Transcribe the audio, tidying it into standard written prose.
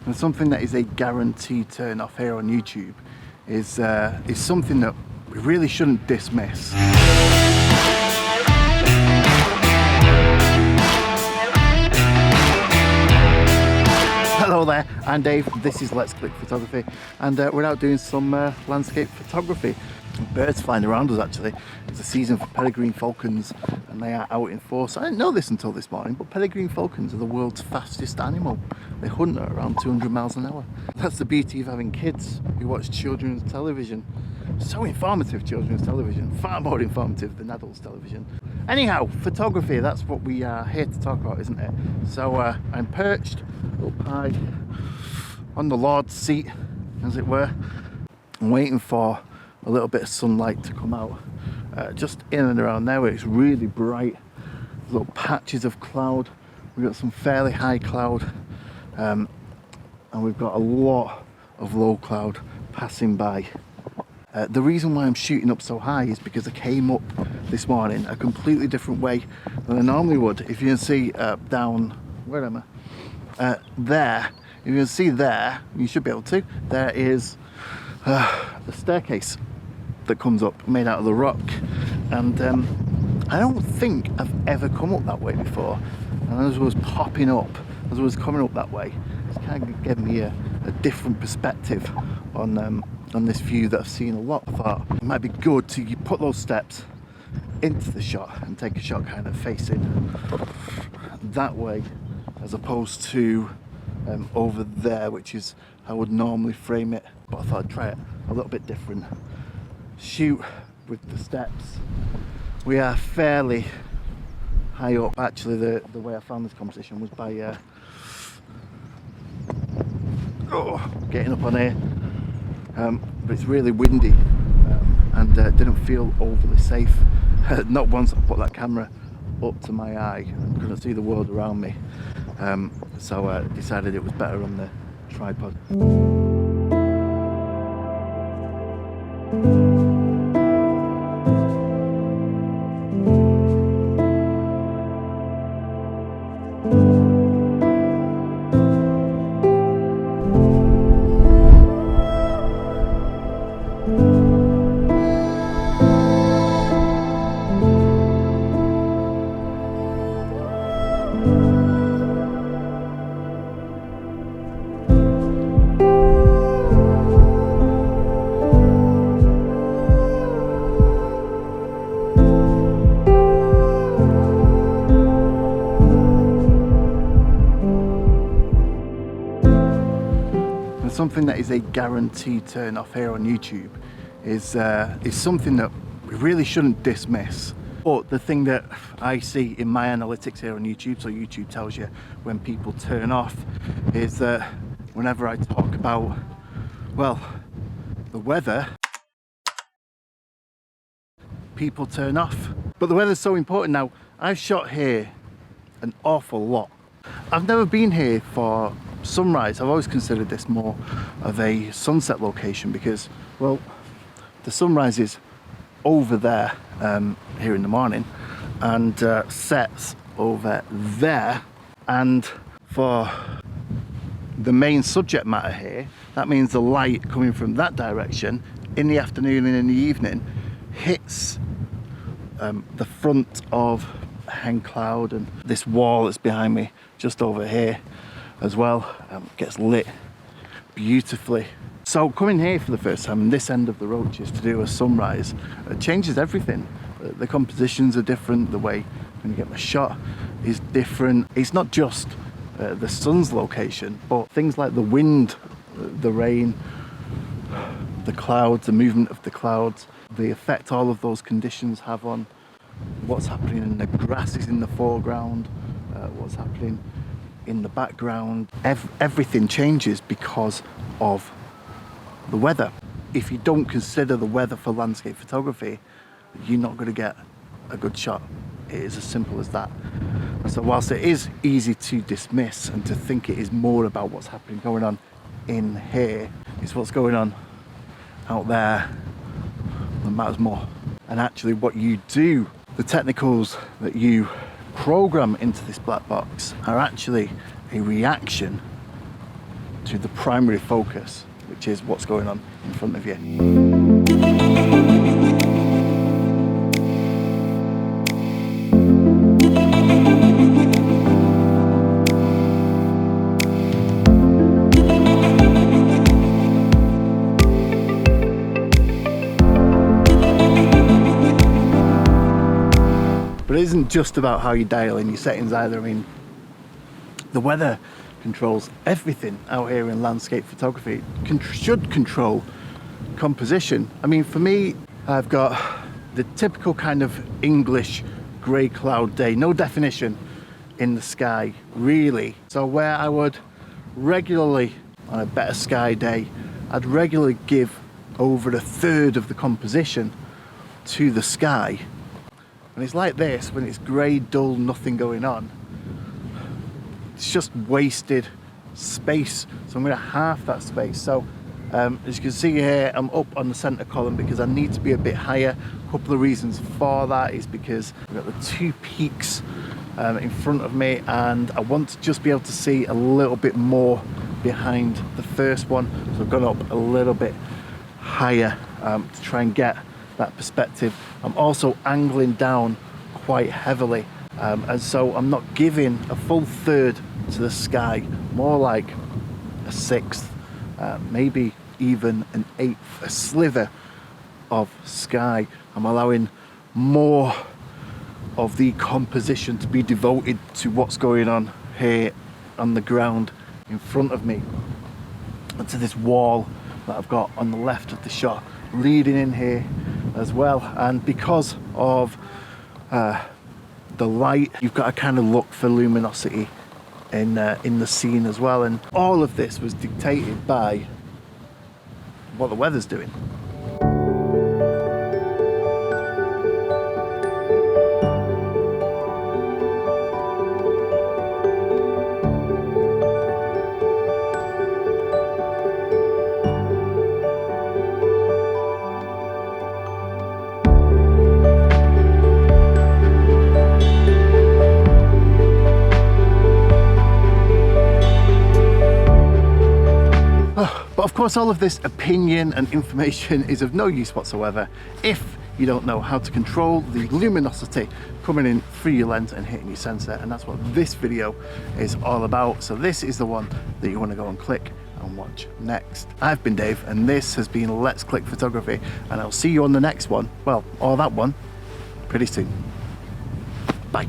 And something that is a guaranteed turn off here on YouTube is something that we really shouldn't dismiss. Hello there, I'm Dave, this is Let's Click Photography, and we're out doing some landscape photography. Birds flying around us actually. It's a season for peregrine falcons and they are out in force. I didn't know this until this morning, but peregrine falcons are the world's fastest animal. They hunt at around 200 miles an hour. That's the beauty of having kids who watch children's television. So informative, children's television, far more informative than adults television. Anyhow, photography, that's what we are here to talk about, isn't it? So I'm perched up high on the Lord's seat, as it were. I'm waiting for a little bit of sunlight to come out. Just in and around there where it's really bright. Little patches of cloud. We've got some fairly high cloud. And we've got a lot of low cloud passing by. The reason why I'm shooting up so high is because I came up this morning a completely different way than I normally would. If you can see down, where am I? There, if you can see there, you should be able to, there is a staircase that comes up made out of the rock, and I don't think I've ever come up that way before, and as I was popping up, as I was coming up that way, it's kind of given me a different perspective on this view that I've seen a lot. I thought it might be good to put those steps into the shot and take a shot kind of facing that way as opposed to over there, which is how I would normally frame it, but I thought I'd try it a little bit different. Shoot with the steps. We are fairly high up. Actually, the way I found this composition was by getting up on here, but it's really windy and didn't feel overly safe. Not once I put that camera up to my eye, I couldn't see the world around me, so I decided it was better on the tripod. Something that is a guaranteed turn off here on YouTube is something that we really shouldn't dismiss. But the thing that I see in my analytics here on YouTube, so YouTube tells you when people turn off, is that whenever I talk about, well, the weather, people turn off. But the weather's so important now. I've shot here an awful lot. I've never been here for sunrise. I've always considered this more of a sunset location because, well, the sunrise is over there here in the morning and sets over there, and for the main subject matter here, that means the light coming from that direction in the afternoon and in the evening hits the front of hang cloud and this wall that's behind me just over here as well, gets lit beautifully. So coming here for the first time in this end of the Roaches to do a sunrise changes everything. The compositions are different, the way when you get the shot is different. It's not just the sun's location, but things like the wind, the rain, the clouds, the movement of the clouds, the effect all of those conditions have on what's happening in the grasses in the foreground, what's happening in the background. Everything changes because of the weather. If you don't consider the weather for landscape photography, you're not going to get a good shot. It is as simple as that. And so whilst it is easy to dismiss and to think it is more about what's happening going on in here, it's what's going on out there that matters more. And actually what you do, the technicals that you program into this black box are actually a reaction to the primary focus, which is what's going on in front of you. But it isn't just about how you dial in your settings either. I mean, the weather controls everything out here in landscape photography. It should control composition. I mean, for me, I've got the typical kind of English grey cloud day, no definition in the sky, really. So where I would regularly, on a better sky day, I'd regularly give over a third of the composition to the sky. And it's like this, when it's grey, dull, nothing going on, it's just wasted space. So I'm going to half that space. So as you can see here, I'm up on the center column because I need to be a bit higher. A couple of reasons for that is because I've got the two peaks in front of me, and I want to just be able to see a little bit more behind the first one. So I've gone up a little bit higher to try and get that perspective. I'm also angling down quite heavily, and so I'm not giving a full third to the sky, more like a sixth, maybe even an eighth, a sliver of sky. I'm allowing more of the composition to be devoted to what's going on here on the ground in front of me, and to this wall that I've got on the left of the shot leading in here as well. And because of the light, you've got to kind of look for luminosity in the scene as well. And all of this was dictated by what the weather's doing. Of course, all of this opinion and information is of no use whatsoever if you don't know how to control the luminosity coming in through your lens and hitting your sensor, and that's what this video is all about. So this is the one that you want to go and click and watch next. I've been Dave, and this has been Let's Click Photography, and I'll see you on the next one, well, or that one, pretty soon. Bye.